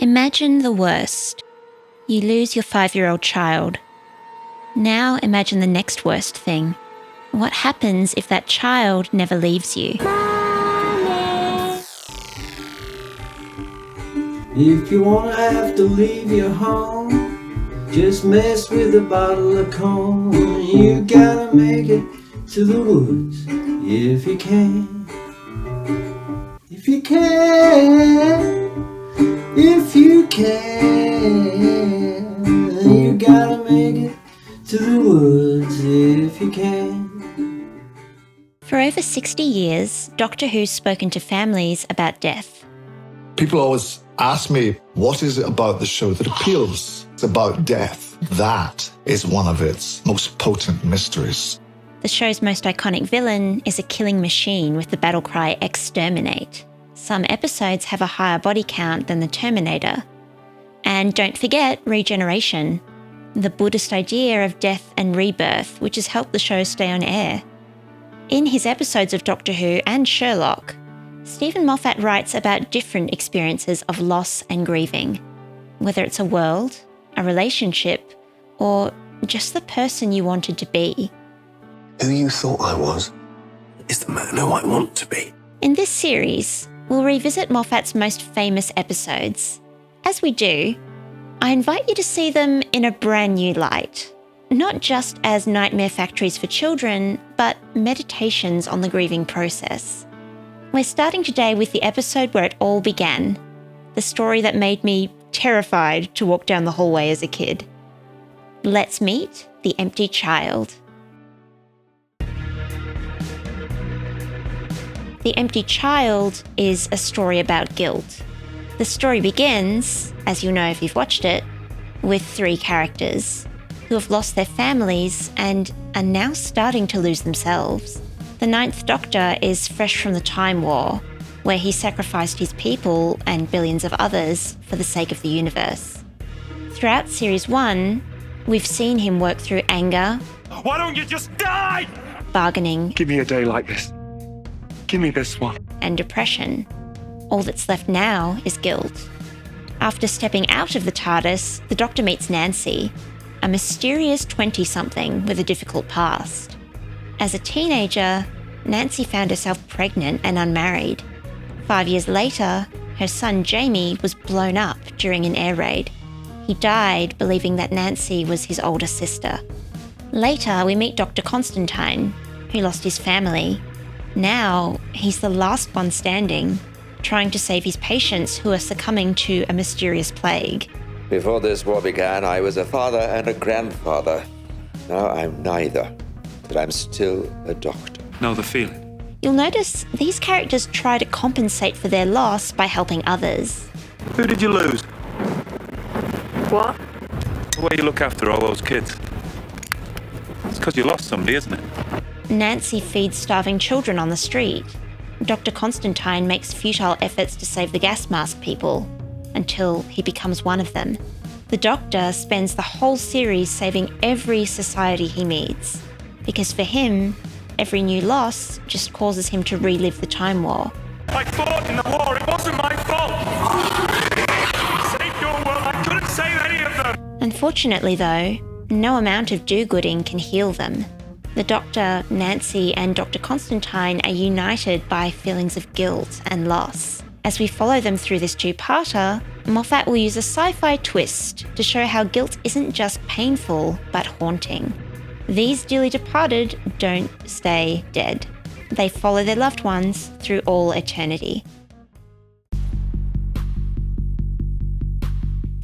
Imagine the worst. You lose your 5-year-old child. Now imagine the next worst thing. What happens if that child never leaves you? If you wanna have to leave your home, just mess with a bottle of corn. You gotta make it to the woods if you can. If you can. If you can. You gotta make it to the woods if you can. For over 60 years, Doctor Who's spoken to families about death. People always ask me, what is it about the show that appeals? It's about death. That is one of its most potent mysteries. The show's most iconic villain is a killing machine with the battle cry "Exterminate." Some episodes have a higher body count than the Terminator. And don't forget regeneration, the Buddhist idea of death and rebirth, which has helped the show stay on air. In his episodes of Doctor Who and Sherlock, Steven Moffat writes about different experiences of loss and grieving, whether it's a world, a relationship, or just the person you wanted to be. Who you thought I was is the man who I want to be. In this series, we'll revisit Moffat's most famous episodes. As we do, I invite you to see them in a brand new light, not just as nightmare factories for children, but meditations on the grieving process. We're starting today with the episode where it all began, the story that made me terrified to walk down the hallway as a kid. Let's meet the empty child. The Empty Child is a story about guilt. The story begins, as you'll know if you've watched it, with 3 characters who have lost their families and are now starting to lose themselves. The 9th Doctor is fresh from the Time War, where he sacrificed his people and billions of others for the sake of the universe. Throughout Series 1, we've seen him work through anger. Why don't you just die? Bargaining. Give me a day like this. Give me this one. And depression. All that's left now is guilt. After stepping out of the TARDIS, the Doctor meets Nancy, a mysterious 20-something with a difficult past. As a teenager, Nancy found herself pregnant and unmarried. 5 years later, her son Jamie was blown up during an air raid. He died believing that Nancy was his older sister. Later, we meet Dr. Constantine, who lost his family. Now, he's the last one standing, trying to save his patients who are succumbing to a mysterious plague. Before this war began, I was a father and a grandfather. Now I'm neither, but I'm still a doctor. Know the feeling? You'll notice these characters try to compensate for their loss by helping others. Who did you lose? What? The way you look after all those kids. It's because you lost somebody, isn't it? Nancy feeds starving children on the street. Dr. Constantine makes futile efforts to save the gas mask people, until he becomes one of them. The Doctor spends the whole series saving every society he meets, because for him, every new loss just causes him to relive the Time War. I fought in the war, it wasn't my fault! Saved your world, I couldn't save any of them! Unfortunately though, no amount of do-gooding can heal them. The Doctor, Nancy, and Dr. Constantine are united by feelings of guilt and loss. As we follow them through this 2-parter, Moffat will use a sci-fi twist to show how guilt isn't just painful, but haunting. These dearly departed don't stay dead. They follow their loved ones through all eternity.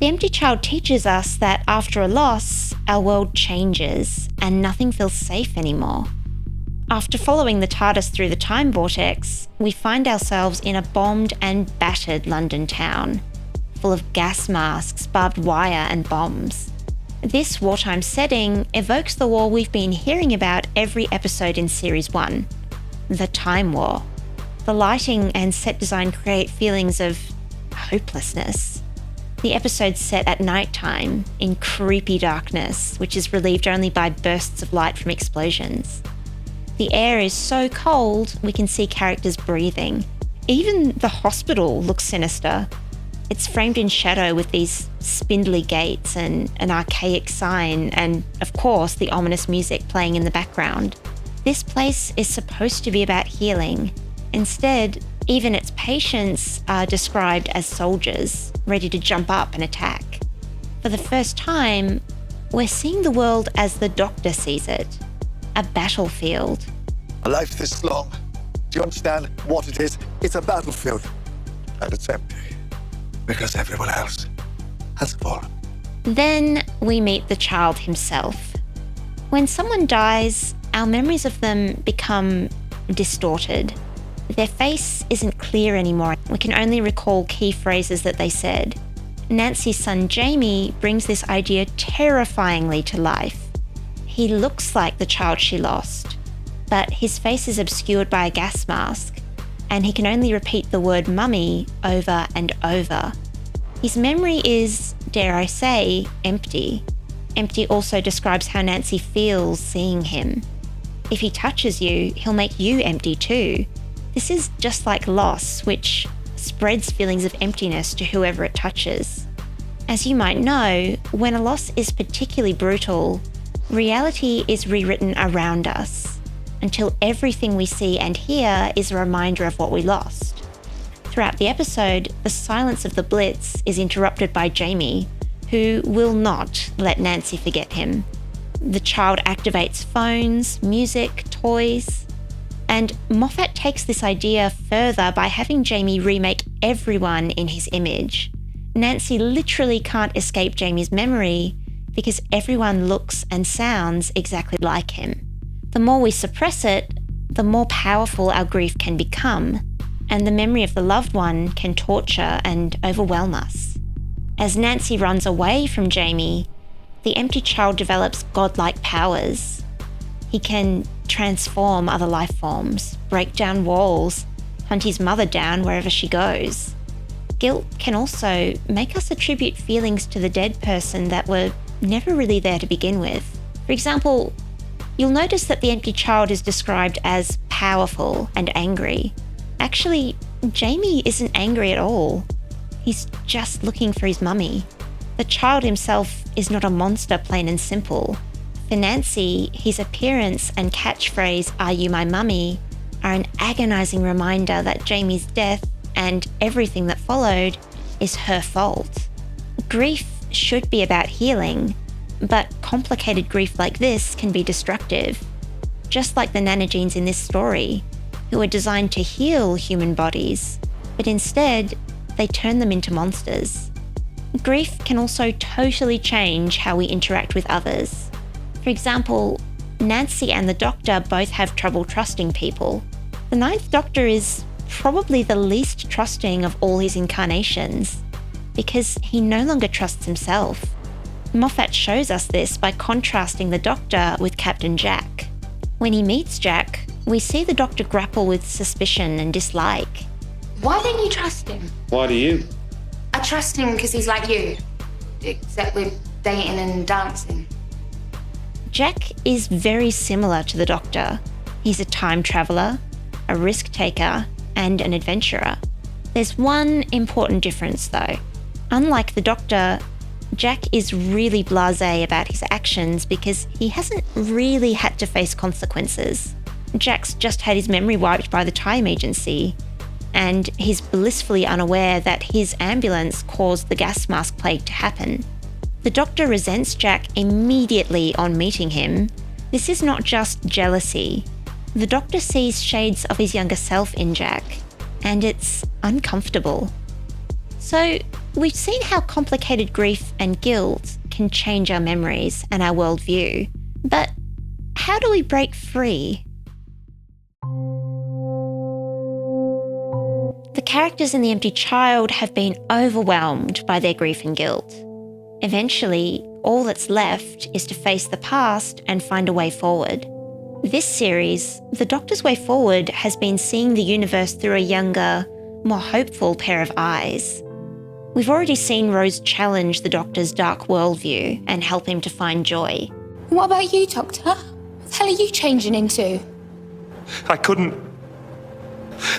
The Empty Child teaches us that after a loss, our world changes and nothing feels safe anymore. After following the TARDIS through the time vortex, we find ourselves in a bombed and battered London town, full of gas masks, barbed wire and bombs. This wartime setting evokes the war we've been hearing about every episode in Series 1, the Time War. The lighting and set design create feelings of hopelessness. The episode's set at night time, in creepy darkness, which is relieved only by bursts of light from explosions. The air is so cold, we can see characters breathing. Even the hospital looks sinister. It's framed in shadow with these spindly gates and an archaic sign, and of course, the ominous music playing in the background. This place is supposed to be about healing. Instead, even its patients are described as soldiers, ready to jump up and attack. For the first time, we're seeing the world as the Doctor sees it, a battlefield. A life this long, do you understand what it is? It's a battlefield. And it's empty. Because everyone else has fallen. Then we meet the child himself. When someone dies, our memories of them become distorted. Their face isn't clear anymore. We can only recall key phrases that they said. Nancy's son Jamie brings this idea terrifyingly to life. He looks like the child she lost, but his face is obscured by a gas mask, and he can only repeat the word mummy over and over. His memory is, dare I say, empty. Empty also describes how Nancy feels seeing him. If he touches you, he'll make you empty too. This is just like loss, which spreads feelings of emptiness to whoever it touches. As you might know, when a loss is particularly brutal, reality is rewritten around us, until everything we see and hear is a reminder of what we lost. Throughout the episode, the silence of the Blitz is interrupted by Jamie, who will not let Nancy forget him. The child activates phones, music, toys, and Moffat takes this idea further by having Jamie remake everyone in his image. Nancy literally can't escape Jamie's memory because everyone looks and sounds exactly like him. The more we suppress it, the more powerful our grief can become, and the memory of the loved one can torture and overwhelm us. As Nancy runs away from Jamie, the empty child develops godlike powers. He can transform other life forms, break down walls, hunt his mother down wherever she goes. Guilt can also make us attribute feelings to the dead person that were never really there to begin with. For example, you'll notice that the empty child is described as powerful and angry. Actually, Jamie isn't angry at all. He's just looking for his mummy. The child himself is not a monster, plain and simple. For Nancy, his appearance and catchphrase, "Are you my mummy?" are an agonizing reminder that Jamie's death and everything that followed is her fault. Grief should be about healing, but complicated grief like this can be destructive. Just like the nanogenes in this story, who are designed to heal human bodies, but instead, they turn them into monsters. Grief can also totally change how we interact with others. For example, Nancy and the Doctor both have trouble trusting people. The Ninth Doctor is probably the least trusting of all his incarnations, because he no longer trusts himself. Moffat shows us this by contrasting the Doctor with Captain Jack. When he meets Jack, we see the Doctor grapple with suspicion and dislike. Why don't you trust him? Why do you? I trust him because he's like you, except with dating and dancing. Jack is very similar to the Doctor. He's a time traveller, a risk taker, and an adventurer. There's one important difference though. Unlike the Doctor, Jack is really blasé about his actions because he hasn't really had to face consequences. Jack's just had his memory wiped by the time agency, and he's blissfully unaware that his ambulance caused the gas mask plague to happen. The Doctor resents Jack immediately on meeting him. This is not just jealousy. The Doctor sees shades of his younger self in Jack, and it's uncomfortable. So, we've seen how complicated grief and guilt can change our memories and our worldview. But how do we break free? The characters in The Empty Child have been overwhelmed by their grief and guilt. Eventually, all that's left is to face the past and find a way forward. This series, the Doctor's way forward has been seeing the universe through a younger, more hopeful pair of eyes. We've already seen Rose challenge the Doctor's dark worldview and help him to find joy. What about you, Doctor? What the hell are you changing into? I couldn't.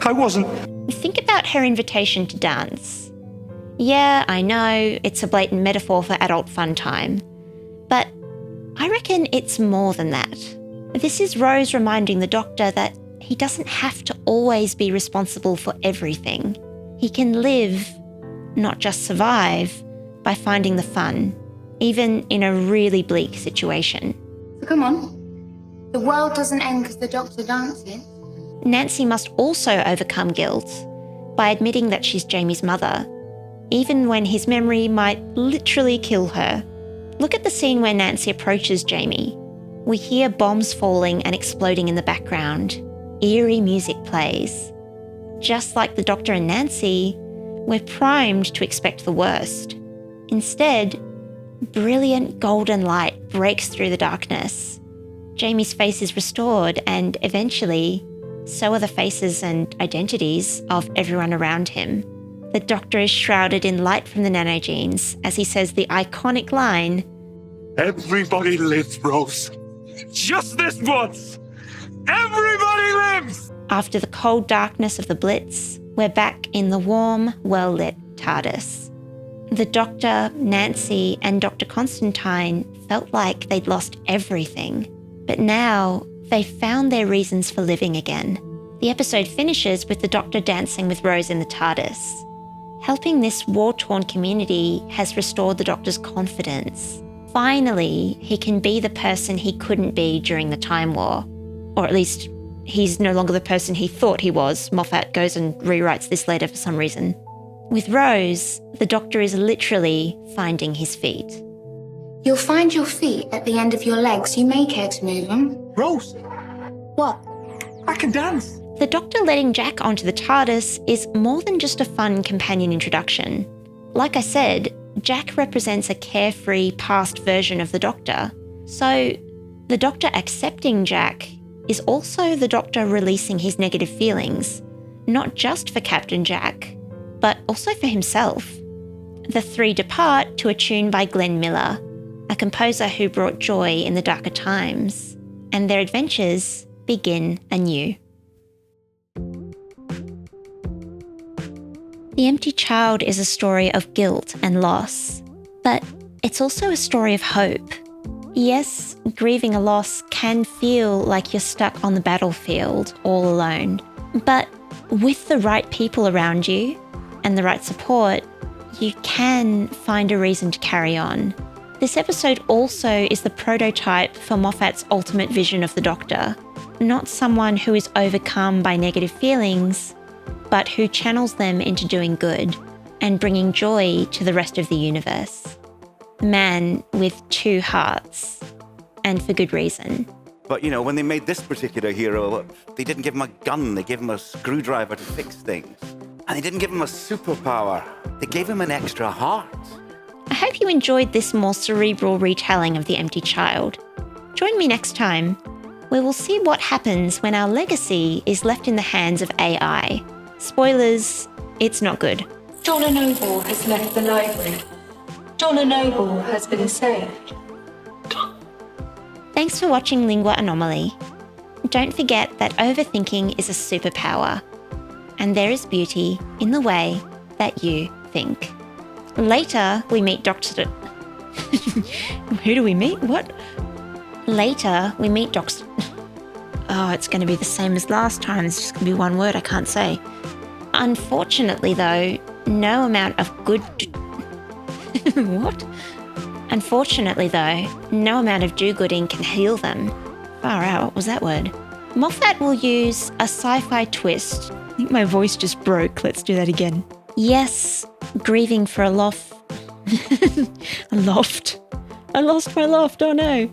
I wasn't. Think about her invitation to dance. Yeah, I know, it's a blatant metaphor for adult fun time. But I reckon it's more than that. This is Rose reminding the Doctor that he doesn't have to always be responsible for everything. He can live, not just survive, by finding the fun, even in a really bleak situation. So come on. The world doesn't end because the Doctor dances. Nancy must also overcome guilt by admitting that she's Jamie's mother, even when his memory might literally kill her. Look at the scene where Nancy approaches Jamie. We hear bombs falling and exploding in the background. Eerie music plays. Just like the Doctor and Nancy, we're primed to expect the worst. Instead, brilliant golden light breaks through the darkness. Jamie's face is restored, and eventually, so are the faces and identities of everyone around him. The Doctor is shrouded in light from the nanogenes as he says the iconic line, Everybody lives, Rose. Just this once. Everybody lives! After the cold darkness of the Blitz, we're back in the warm, well-lit TARDIS. The Doctor, Nancy, and Dr. Constantine felt like they'd lost everything, but now they've found their reasons for living again. The episode finishes with the Doctor dancing with Rose in the TARDIS. Helping this war-torn community has restored the Doctor's confidence. Finally, he can be the person he couldn't be during the Time War. Or at least, he's no longer the person he thought he was. Moffat goes and rewrites this later for some reason. With Rose, the Doctor is literally finding his feet. You'll find your feet at the end of your legs. You may care to move them. Rose, What? I can dance. The Doctor letting Jack onto the TARDIS is more than just a fun companion introduction. Like I said, Jack represents a carefree past version of the Doctor. So, the Doctor accepting Jack is also the Doctor releasing his negative feelings, not just for Captain Jack, but also for himself. The three depart to a tune by Glenn Miller, a composer who brought joy in the darker times, and their adventures begin anew. The Empty Child is a story of guilt and loss, but it's also a story of hope. Yes, grieving a loss can feel like you're stuck on the battlefield all alone, but with the right people around you and the right support, you can find a reason to carry on. This episode also is the prototype for Moffat's ultimate vision of the Doctor, not someone who is overcome by negative feelings, but who channels them into doing good and bringing joy to the rest of the universe. A man with two hearts, and for good reason. But, you know, when they made this particular hero, they didn't give him a gun, they gave him a screwdriver to fix things. And they didn't give him a superpower, they gave him an extra heart. I hope you enjoyed this more cerebral retelling of The Empty Child. Join me next time, where we'll see what happens when our legacy is left in the hands of AI. Spoilers, it's not good. Donna Noble has left the library. Donna Noble has been saved. Thanks for watching Lingua Anomaly. Don't forget that overthinking is a superpower, and there is beauty in the way that you think. Later, we meet Dr. Who do we meet? What? Later, we meet Dr. Oh, it's going to be the same as last time. It's just going to be one word I can't say. Unfortunately, though, no amount of good... What? Unfortunately, though, no amount of do-gooding can heal them. Far out, what was that word? Moffat will use a sci-fi twist. I think my voice just broke. Let's do that again. Yes, grieving for a loft. A loft. I lost my loft, oh no.